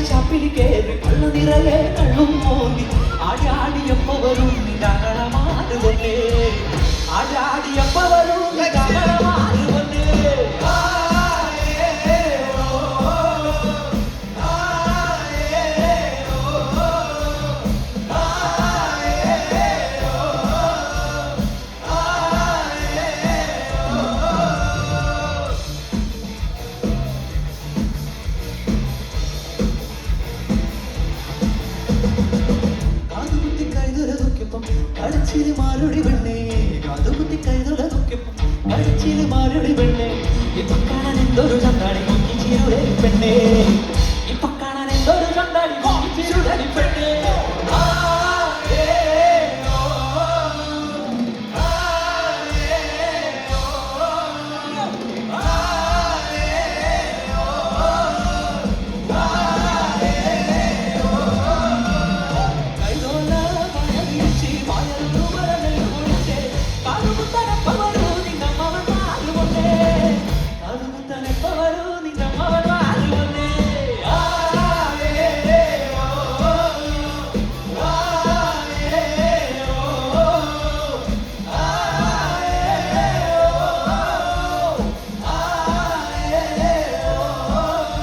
ഷാപ്പിൽ കേറി കള്ളു നിറയെ കള്ളും മോന്തി ആടിയപ്പോ വരും നിങ്ങളമാറ് കൊണ്ടേ ആടിയപ്പോ വരും നിങ്ങളമാറ് കൊണ്ടേ അടച്ചില് മാറുടി പെണ്ണേ കാതുകുത്തി കൈതൊല നോക്കിയപ്പോ അടച്ചില് മാറുടി പെണ്ണേ ഇപ്പൊ കാണാൻ എന്തൊരു ചന്താണി നോക്കി ചിരുളേ പെണ്ണേ